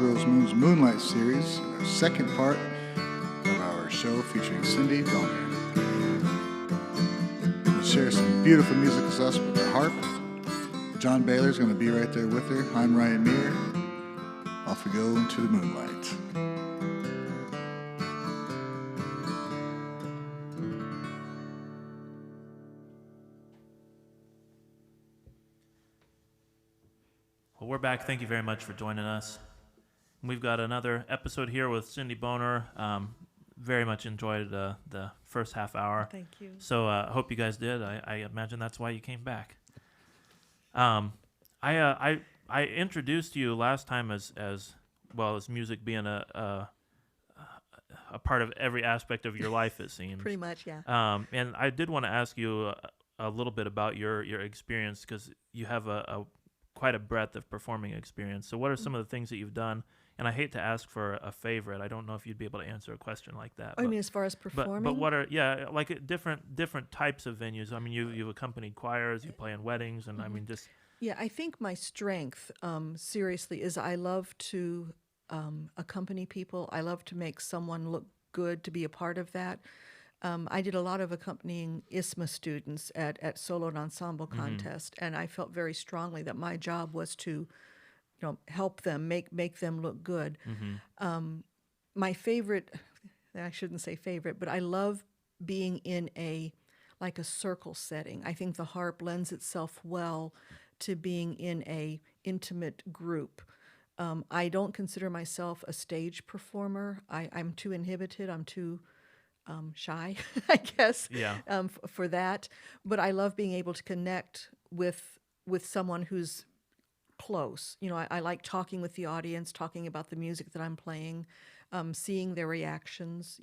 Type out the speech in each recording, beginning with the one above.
Those Moons Moonlight series, our second part of our show featuring Cynthia Boener. We'll share some beautiful music with us with the harp. John Bahler is going to be right there with her. I'm Ryan Meir. Off we go into the moonlight. Well, we're back. Thank you very much for joining us. We've got another episode here with Cynthia Boener. Very much enjoyed the first half hour. Thank you. So I hope you guys did. I imagine that's why you came back. I introduced you last time as well as music being a part of every aspect of your life, it seems. Pretty much, yeah. And I did want to ask you a little bit about your experience, because you have quite a breadth of performing experience. So what are some of the things that you've done? And I hate to ask for a favorite. I don't know if you'd be able to answer a question like that. I mean, as far as performing? But what are, like different types of venues. I mean, you've accompanied choirs, you play in weddings, and I mean, just... Yeah, I think my strength, seriously, is I love to accompany people. I love to make someone look good, to be a part of that. I did a lot of accompanying ISMA students at solo and ensemble contest, and I felt very strongly that my job was to, help them, make them look good. My favorite, I shouldn't say favorite, but I love being in a circle setting. I think the harp lends itself well to being in a intimate group. I don't consider myself a stage performer. I'm too inhibited. I'm too shy, I guess, for that. But I love being able to connect with someone who's close. I like talking with the audience, talking about the music that I'm playing, seeing their reactions,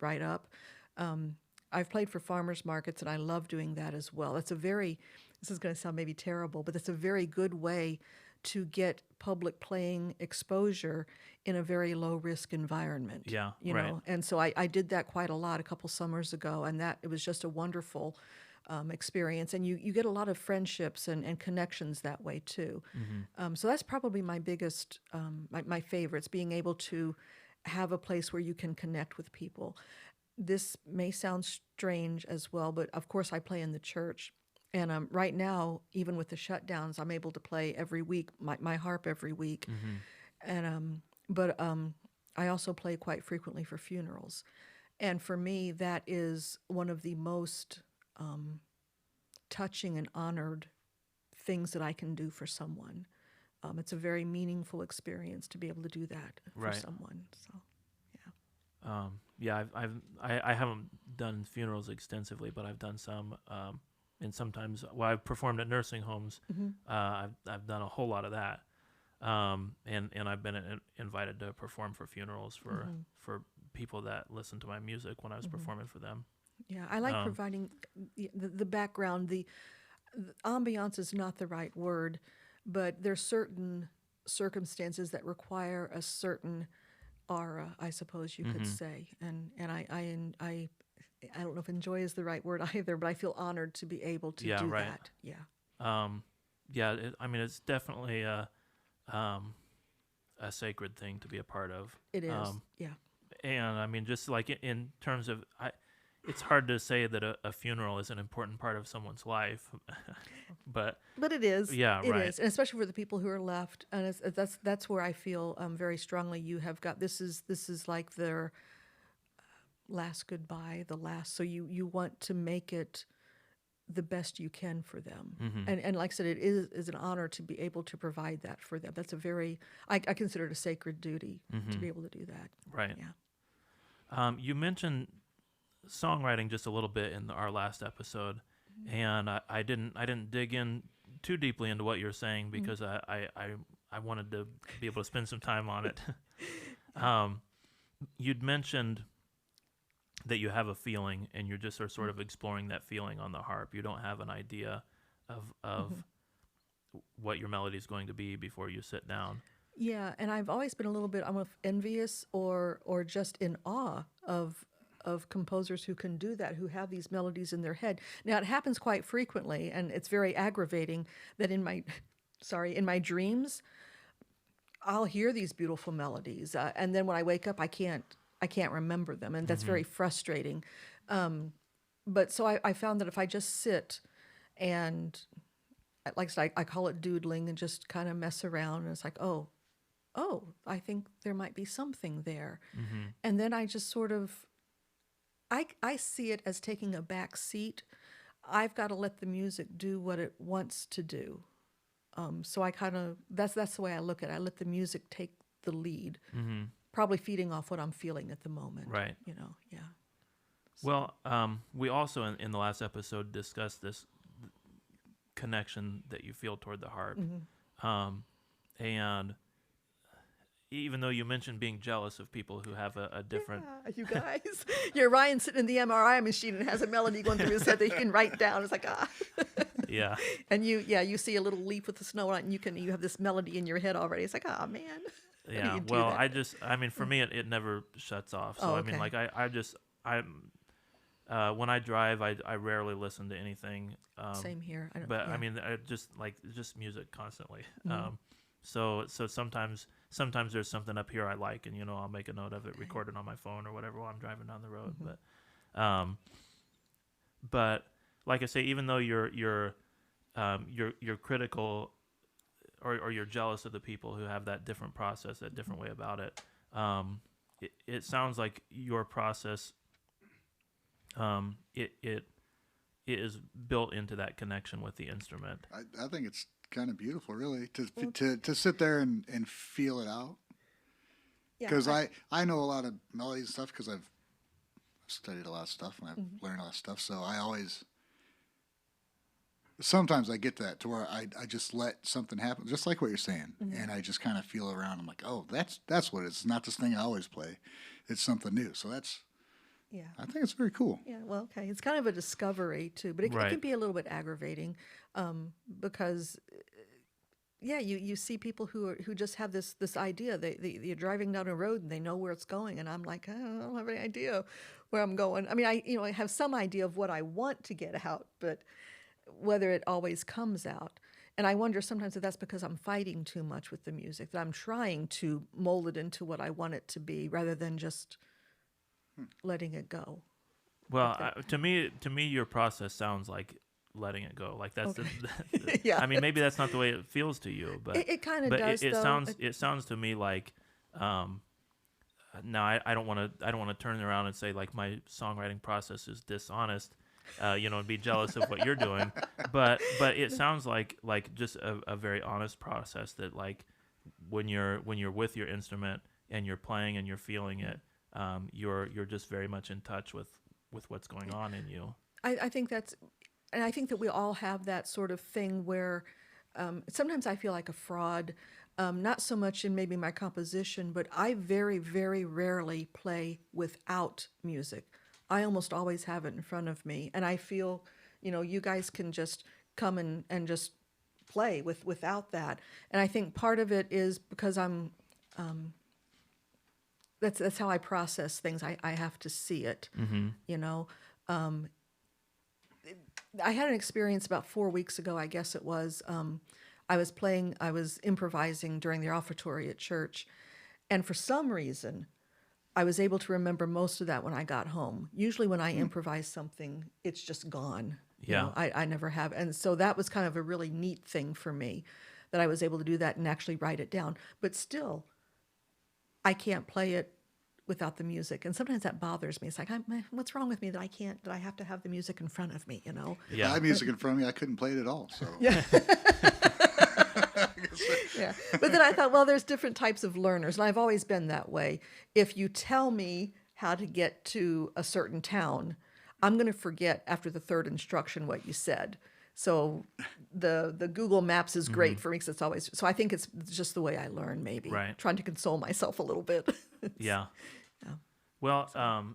right up. I've played for farmers markets, and I love doing that as well. This is going to sound maybe terrible, but it's a very good way to get public playing exposure in a very low-risk environment. Yeah, you right. know? And so I did that quite a lot a couple summers ago, and it was just a wonderful experience. And you get a lot of friendships and connections that way, too. So that's probably my biggest, my favorites, being able to have a place where you can connect with people. This may sound strange as well, but of course I play in the church. And right now, even with the shutdowns, I'm able to play every week, my harp every week. And but I also play quite frequently for funerals. And for me, that is one of the most touching and honored things that I can do for someone. It's a very meaningful experience to be able to do that for someone. So, yeah. I haven't done funerals extensively, but I've done some. And sometimes, I've performed at nursing homes. I've done a whole lot of that, and I've been invited to perform for funerals for people that listen to my music when I was performing for them. Yeah, I like providing the background. The ambiance is not the right word, but there's certain circumstances that require a certain aura, I suppose you could say, and I don't know if enjoy is the right word either, but I feel honored to be able to do that. It's definitely a sacred thing to be a part of. It is, And I mean, just like in terms of, it's hard to say that a funeral is an important part of someone's life, but it is. Yeah, it right. is, and especially for the people who are left, and that's where I feel very strongly. You have got this is like their last goodbye, the last. So you want to make it the best you can for them, and like I said, it is an honor to be able to provide that for them. That's I consider it a sacred duty to be able to do that. Right. Yeah. You mentioned songwriting just a little bit in our last episode, and I didn't dig in too deeply into what you're saying because I wanted to be able to spend some time on it. You'd mentioned that you have a feeling and you're just sort of exploring that feeling on the harp. You don't have an idea of what your melody is going to be before you sit down. Yeah, and I've always been a little bit envious or just in awe of composers who can do that, who have these melodies in their head. Now, it happens quite frequently, and it's very aggravating that in my dreams, I'll hear these beautiful melodies, and then when I wake up, I can't remember them, and that's very frustrating. But so I found that if I just sit and, like I said, I call it doodling and just kind of mess around, and it's like, oh, I think there might be something there, and then I just sort of, I see it as taking a back seat. I've got to let the music do what it wants to do. So I kind of, that's the way I look at it. I let the music take the lead, probably feeding off what I'm feeling at the moment. Right. Yeah. Well, we also in the last episode discussed this connection that you feel toward the harp, and even though you mentioned being jealous of people who have a different, Yeah, you guys. Ryan's sitting in the MRI machine and has a melody going through his head that he can write down. It's like, yeah, And you see a little leaf with the snow on it, and you have this melody in your head already. It's like, man. yeah. You do Well, that. I mean, for me, it never shuts off. So Oh, I mean, okay. like when I drive, I rarely listen to anything. Same here. But yeah. I mean, I just music constantly. So sometimes there's something up here I like, and I'll make a note of it, record it on my phone or whatever while I'm driving down the road. But like I say, even though you're critical or you're jealous of the people who have that different process, that different way about it, it sounds like your process, it is built into that connection with the instrument. I think it's kind of beautiful, really, to sit there and feel it out. Yeah, Because I know a lot of melodies and stuff because I've studied a lot of stuff and I've learned a lot of stuff. So I always, sometimes I get that to where I just let something happen, just like what you're saying. And I just kind of feel around. I'm like, oh, that's what it is. It's not this thing I always play. It's something new. So yeah. I think it's very cool. Yeah, well, okay. It's kind of a discovery, too, but it Right. can be a little bit aggravating because, you see people who just have this idea. You're driving down a road and they know where it's going, and I'm like, I don't have any idea where I'm going. I mean, I have some idea of what I want to get out, but whether it always comes out. And I wonder sometimes if that's because I'm fighting too much with the music, that I'm trying to mold it into what I want it to be rather than just letting it go. Well, to me, your process sounds like letting it go. Like that's Yeah. I mean, maybe that's not the way it feels to you, but It kind of but does, it though. sounds to me like now I don't want to turn around and say like my songwriting process is dishonest, and be jealous of what you're doing, but it sounds like just a very honest process that like when you're with your instrument and you're playing and you're feeling it, you're just very much in touch with what's going on in you. I think and I think that we all have that sort of thing where sometimes I feel like a fraud, not so much in maybe my composition, but I very, very rarely play without music. I almost always have it in front of me, and I feel, you guys can just come and just play without that. And I think part of it is because that's how I process things. I have to see it, I had an experience about 4 weeks ago, I guess it was. I was improvising during the offertory at church, and for some reason, I was able to remember most of that when I got home. Usually when I improvise something, it's just gone. Yeah. I never have. And so that was kind of a really neat thing for me, that I was able to do that and actually write it down. But still, I can't play it without the music, and sometimes that bothers me. It's like, what's wrong with me that I have to have the music in front of me, Yeah. I have music in front of me. I couldn't play it at all. So Yeah. Yeah. But then I thought, well, there's different types of learners, and I've always been that way. If you tell me how to get to a certain town, I'm going to forget after the third instruction what you said. So the Google Maps is great for me because it's always, so I think it's just the way I learn, maybe. Right. Trying to console myself a little bit. Yeah. Well,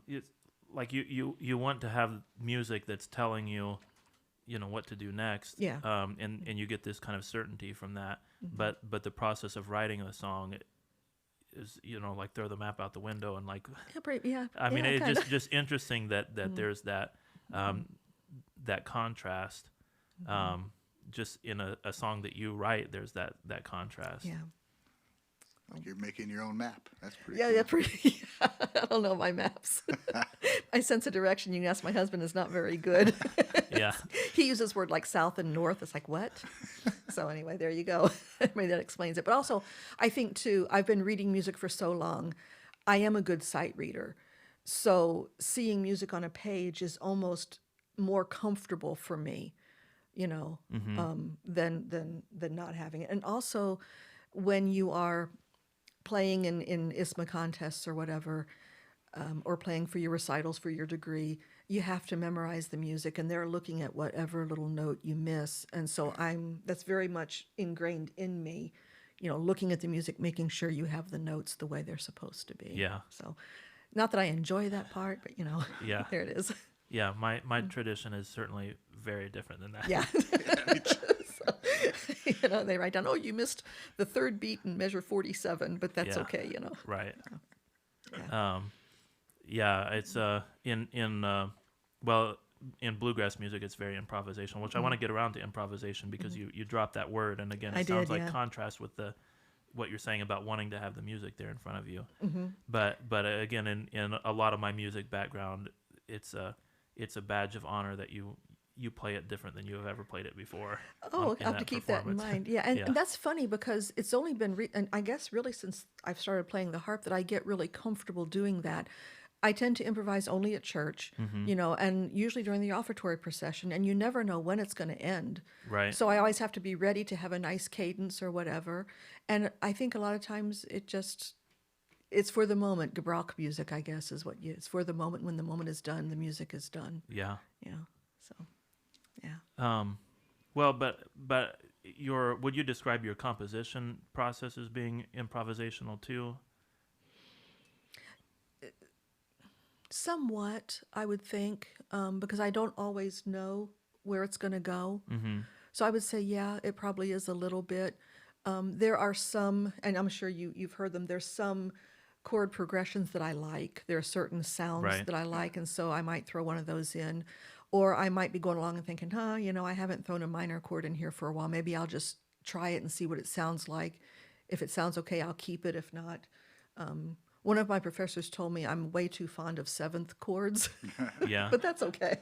it's like you want to have music that's telling you, what to do next. Yeah. And you get this kind of certainty from that. But the process of writing a song is, like throw the map out the window and like. Yeah. I mean, yeah, it's kinda. just interesting that there's that that contrast. Just in a song that you write, there's that contrast. Yeah. Like you're making your own map. That's pretty Yeah, cool. yeah, pretty. I don't know my maps. My sense of direction, you can ask my husband, is not very good. Yeah. He uses word like south and north. It's like, what? So anyway, there you go. Maybe that explains it. But also, I think too, I've been reading music for so long. I am a good sight reader. So seeing music on a page is almost more comfortable for me, than not having it. And also, when you are playing in ISMA contests or whatever, or playing for your recitals for your degree, you have to memorize the music, and they're looking at whatever little note you miss. And so that's very much ingrained in me, looking at the music, making sure you have the notes the way they're supposed to be. Yeah. So, not that I enjoy that part, but Yeah. there it is. Yeah, my tradition is certainly very different than that. Yeah. So, they write down, oh, you missed the third beat in measure 47, but that's Yeah. okay, Right. Yeah. Yeah, it's in bluegrass music it's very improvisational, which I want to get around to improvisation because you dropped that word, and again I it sounds did, like yeah. contrast with what you're saying about wanting to have the music there in front of you. Mm-hmm. But again, in a lot of my music background, it's a badge of honor that you play it different than you have ever played it before. Oh, in I have to keep that in performance. mind. Yeah, and, Yeah. and that's funny because it's only been, and I guess really since I've started playing the harp, that I get really comfortable doing that. I tend to improvise only at church, and usually during the offertory procession, and you never know when it's going to end. Right. So I always have to be ready to have a nice cadence or whatever. And I think a lot of times it's for the moment. Gebrauch music, I guess, is it's for the moment. When the moment is done, the music is done. Yeah. So, yeah. Well, but would you describe your composition process as being improvisational too? Somewhat, I would think, because I don't always know where it's going to go. Mm-hmm. So I would say, yeah, it probably is a little bit. There are some, and I'm sure you've heard them, there's some chord progressions that I like. There are certain sounds Right. that I like, and so I might throw one of those in. Or I might be going along and thinking, I haven't thrown a minor chord in here for a while. Maybe I'll just try it and see what it sounds like. If it sounds okay, I'll keep it. If not, one of my professors told me I'm way too fond of seventh chords, Yeah. but that's okay.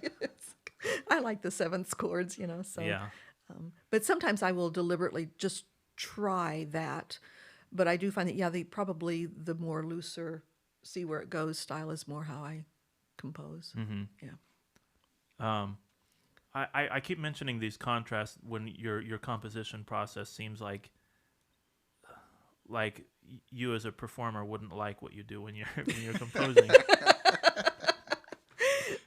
I like the seventh chords, so. Yeah. But sometimes I will deliberately just try that. But I do find that, probably the more looser, see where it goes style is more how I compose. Mm-hmm. Yeah. I keep mentioning these contrasts when your composition process seems like you as a performer wouldn't like what you do when you're composing.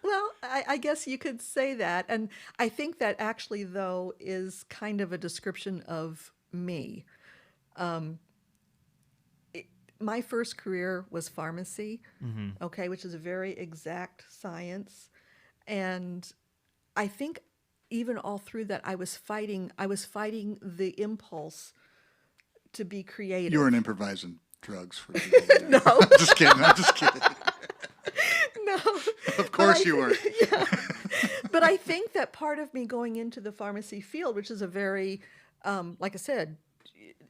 Well, I guess you could say that. And I think that actually, though, is kind of a description of me. My first career was pharmacy, okay, which is a very exact science. And I think even all through that, I was fighting the impulse to be creative. You weren't improvising drugs for people. No. I'm just kidding. No. Of course you weren't. Yeah. But I think that part of me going into the pharmacy field, which is a very, like I said,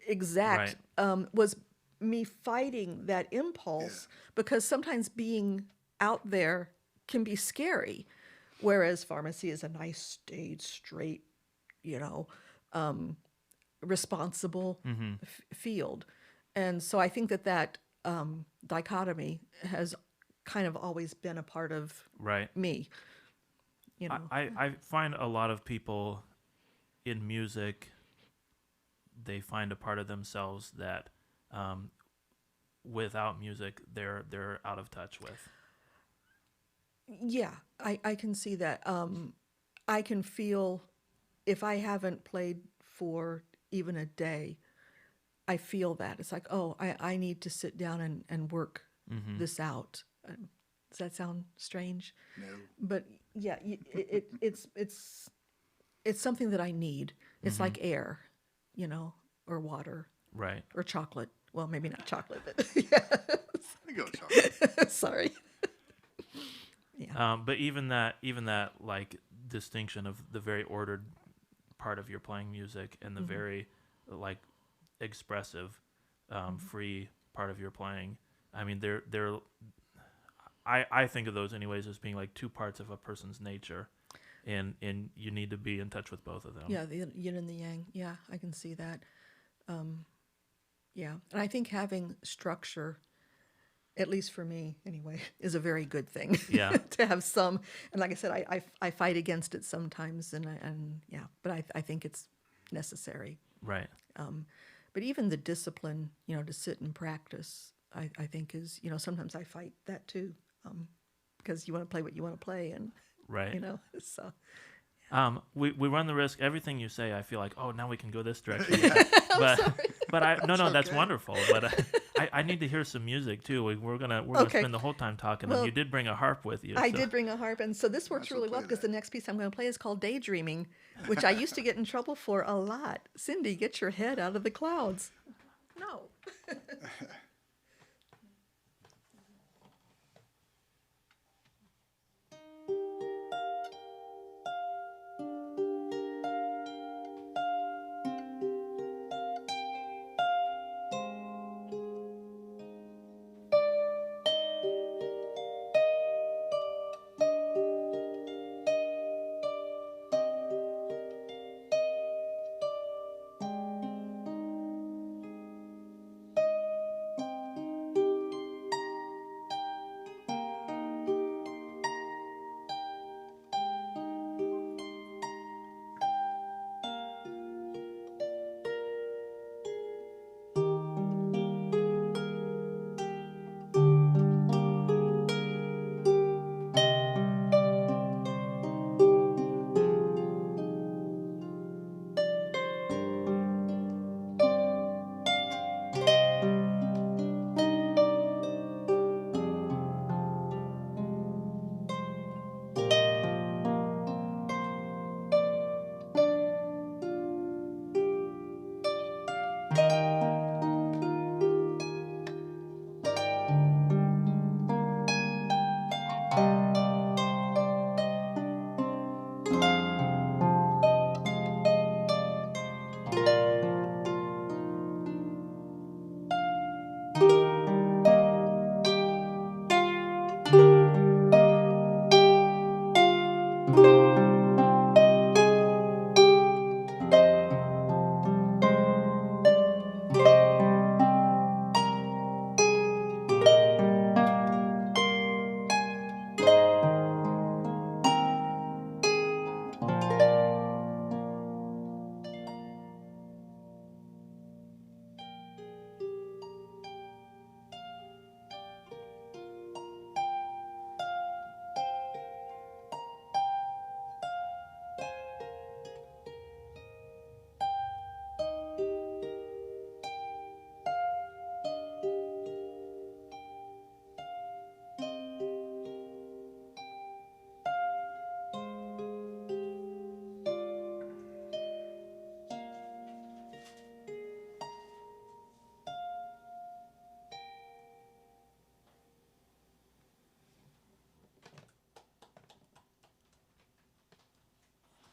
exact, was me fighting that impulse, because sometimes being out there can be scary, whereas pharmacy is a nice, staid, straight, responsible field. And so I think that dichotomy has kind of always been a part of me. I find a lot of people in music, they find a part of themselves that without music they're out of touch with. Yeah, I can see that. I can feel if I haven't played for even a day, I feel that. It's like, oh, I need to sit down and work this out. Does that sound strange? No. But yeah, it's something that I need. It's like air, or water. Right. Or chocolate. Well, maybe not chocolate, but yes. I go chocolate. Sorry. Yeah. But even that like distinction of the very ordered part of your playing music and the very like expressive, free part of your playing. I mean, I think of those anyways as being like two parts of a person's nature, and you need to be in touch with both of them. Yeah, the yin and the yang. Yeah, I can see that. Yeah, and I think having structure, at least for me anyway, is a very good thing. Yeah. To have some, and like I said, I fight against it sometimes, and yeah, but I think it's necessary. Right. But even the discipline, to sit and practice, I think is, sometimes I fight that too, because you want to play what you want to play, and Right. so. We run the risk. Everything you say, I feel like, oh, now we can go this direction. But that's okay. wonderful. But I need to hear some music too. We're gonna Okay. spend the whole time talking. Well, and you did bring a harp with you. I so- did bring a harp, and so this works as well really well play because the next piece I'm going to play is called Daydreaming, which I used to get in trouble for a lot. Cindy, get your head out of the clouds. No.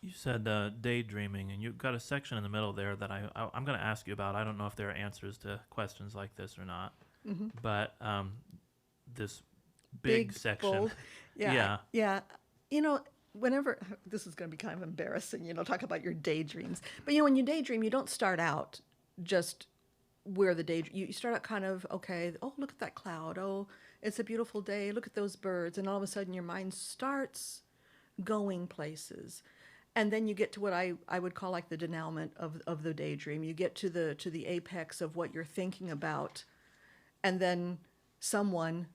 You said daydreaming, and you've got a section in the middle there that I'm going to ask you about. I don't know if there are answers to questions like this or not, but this big section. bold. Yeah. Yeah. Yeah. Whenever, this is going to be kind of embarrassing, talk about your daydreams. But, when you daydream, you don't start out just where the daydream, you start out kind of, okay, oh, look at that cloud. Oh, it's a beautiful day. Look at those birds. And all of a sudden your mind starts going places. And then you get to what I would call like the denouement of the daydream. You get to the apex of what you're thinking about. And then someone,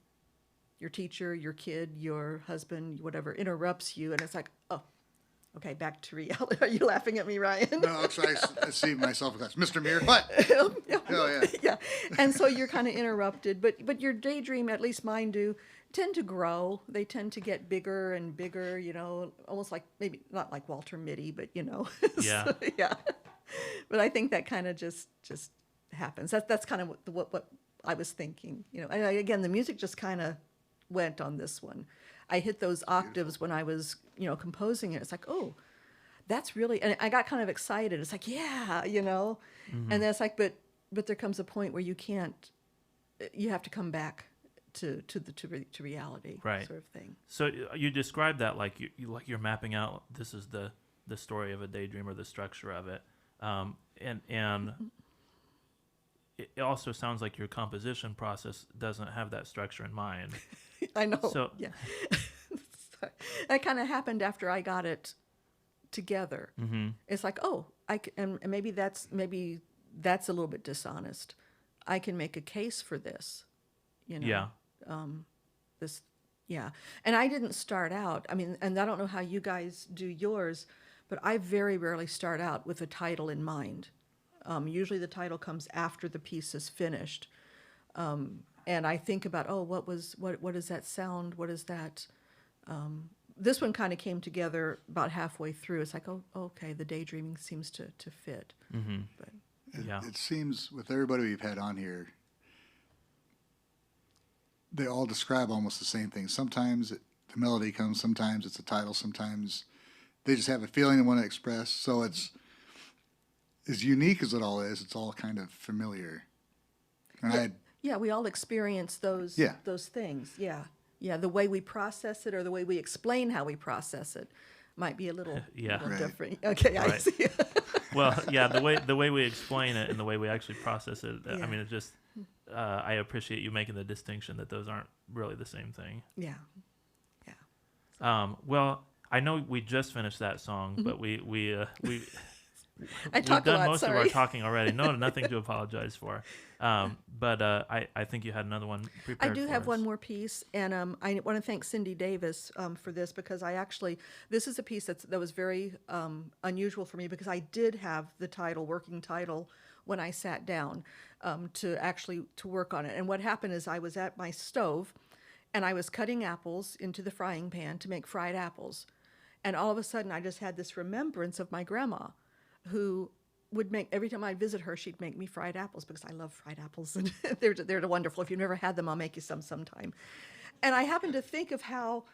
your teacher, your kid, your husband, whatever, interrupts you. And it's like, oh, okay, back to reality. Are you laughing at me, Ryan? No, actually, I see myself as Mr. Muir. What? Yeah. Oh, yeah. Yeah. And so you're kind of interrupted. But your daydream, at least mine do, tend to grow. They tend to get bigger and bigger, almost like, maybe not like Walter Mitty, but Yeah. So, yeah. But I think that kind of just happens. That's kind of what I was thinking, And again, the music just kind of went on this one. I hit those octaves when I was, composing it. It's like, oh, that's really, and I got kind of excited. It's like, yeah, And then it's like, but but there comes a point where you can't. You have to come back to reality, Right. sort of thing. So you describe that like you're mapping out. This is the story of a daydream or the structure of it, and it also sounds like your composition process doesn't have that structure in mind. I know. So Yeah, that kind of happened after I got it together. mm-hmm. It's like, oh, and maybe that's a little bit dishonest. I can make a case for this, Yeah. This, yeah. And I didn't start out. I mean, and I don't know how you guys do yours, but I very rarely start out with a title in mind. Usually the title comes after the piece is finished. And I think about, oh, what does that sound? What is that? This one kind of came together about halfway through. It's like, oh, okay, the daydreaming seems to fit. Mm-hmm. But Yeah. It seems with everybody we've had on here, they all describe almost the same thing. Sometimes the melody comes, sometimes it's a title, sometimes they just have a feeling they want to express. So it's as unique as it all is, it's all kind of familiar. And yeah, we all experience those Yeah. those things. Yeah. Yeah, the way we process it or the way we explain how we process it might be a little, Yeah. little Right. different. Okay, I Right. see. Well, yeah, the way we explain it and the way we actually process it. I Yeah. mean, it just I appreciate you making the distinction that those aren't really the same thing. Yeah. Yeah. Well, I know we just finished that song, but we I we've talk a done lot, most of our sorry. talking already. No, nothing to apologize for. But I think you had another one I prepared. do for have us. one more piece, and I want to thank Cindy Davis for this because this is a piece that was very unusual for me because I did have the working title, when I sat down to work on it. And what happened is I was at my stove, and I was cutting apples into the frying pan to make fried apples, and all of a sudden I just had this remembrance of my grandma, who would make every time I visit her, she'd make me fried apples because I love fried apples and they're wonderful. If you've never had them, I'll make you some sometime. And I happened to think of how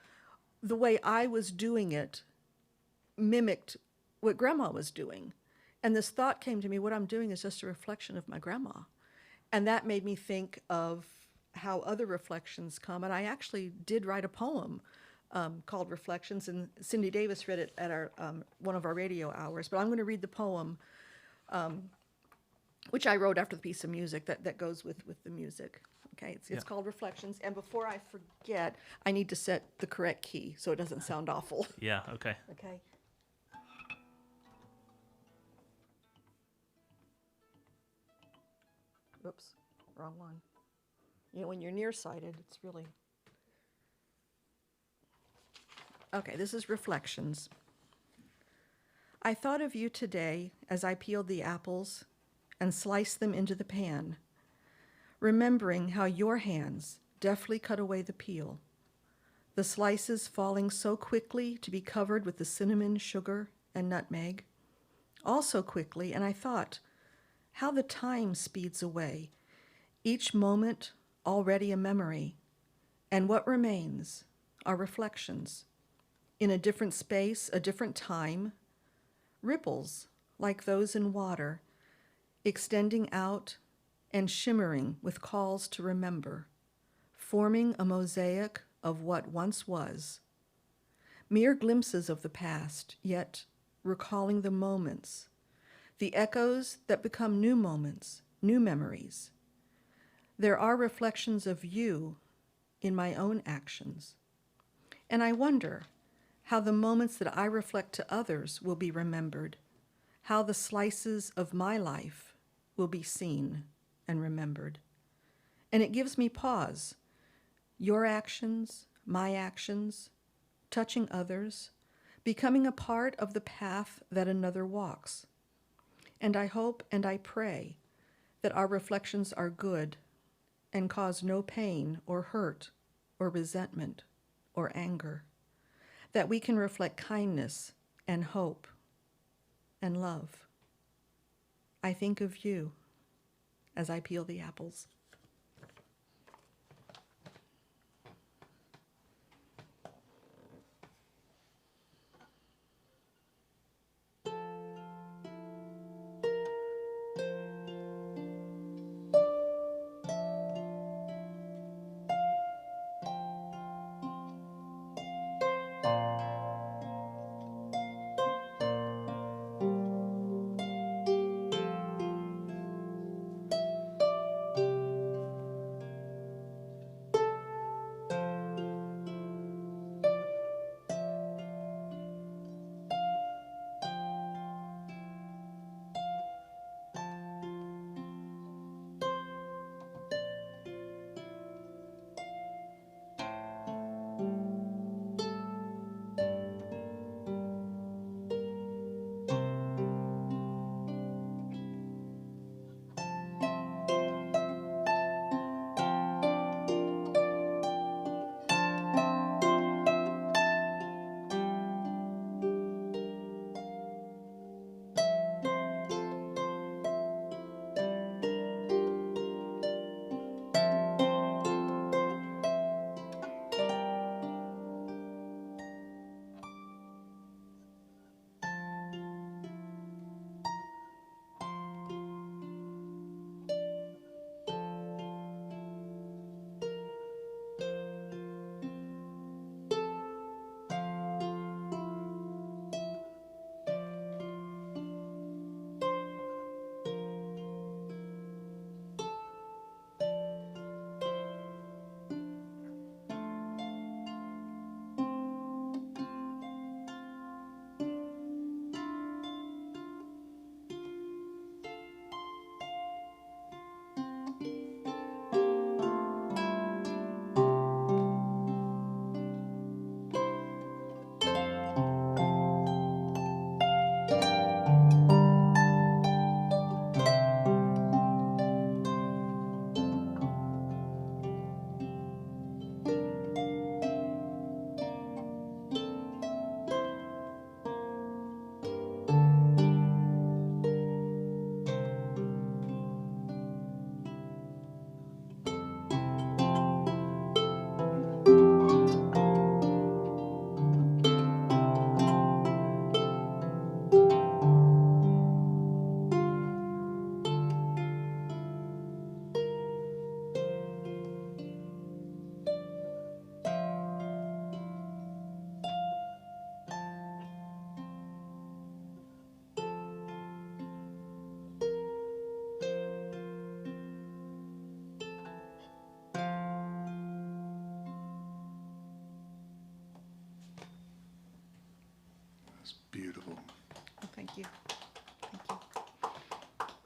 the way I was doing it mimicked what Grandma was doing, and this thought came to me: what I'm doing is just a reflection of my grandma, and that made me think of how other reflections come. And I actually did write a poem called Reflections, and Cindy Davis read it at our one of our radio hours. But I'm going to read the poem, which I wrote after the piece of music that goes with the music. Okay, it's called Reflections. And before I forget, I need to set the correct key so it doesn't sound awful. Yeah. Okay. Okay. Oops, wrong one. When you're nearsighted, it's really... Okay, this is Reflections. I thought of you today as I peeled the apples and sliced them into the pan, remembering how your hands deftly cut away the peel, the slices falling so quickly to be covered with the cinnamon, sugar, and nutmeg, all so quickly, and I thought, how the time speeds away, each moment already a memory, and what remains are reflections. In a different space, a different time, ripples like those in water, extending out and shimmering with calls to remember, forming a mosaic of what once was. Mere glimpses of the past, yet recalling the moments, the echoes that become new moments, new memories. There are reflections of you in my own actions. And I wonder how the moments that I reflect to others will be remembered, how the slices of my life will be seen and remembered. And it gives me pause. Your actions, my actions, touching others, becoming a part of the path that another walks. And I hope and I pray that our reflections are good and cause no pain or hurt or resentment or anger, that we can reflect kindness and hope and love. I think of you as I peel the apples.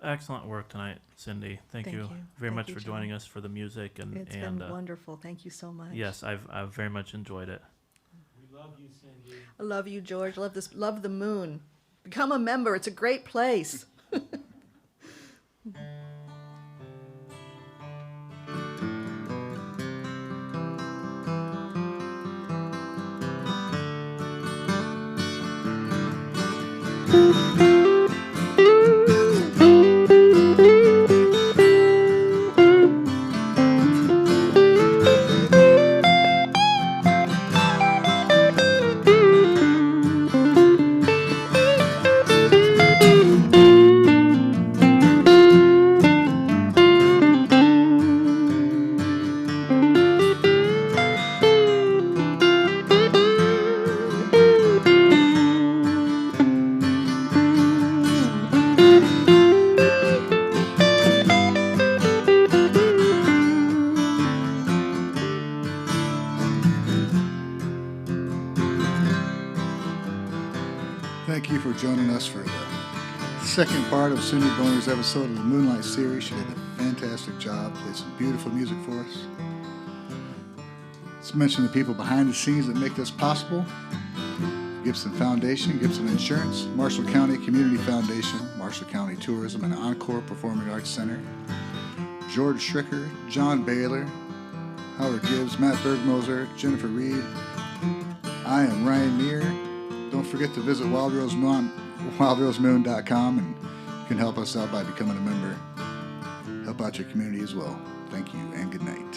excellent work tonight, Cindy. Thank you very Thank much you, for John. joining us for the music It's and been wonderful. Thank you so much. yes, I've very much enjoyed it. We love you, Cindy. I love you, George. Love this. Love the moon. Become a member. It's a great place. Thank you for joining us for the second part of Cynthia Boener's episode of the Moonlight series. She did a fantastic job, played some beautiful music for us. Let's mention the people behind the scenes that make this possible. Gibson Foundation, Gibson Insurance, Marshall County Community Foundation, Marshall County Tourism and Encore Performing Arts Center, George Schricker, John Bahler, Howard Gibbs, Matt Bergmoser, Jennifer Reed. I am Ryan Meir. Don't forget to visit wildrosemoon.com, and you can help us out by becoming a member. Help out your community as well. Thank you and good night.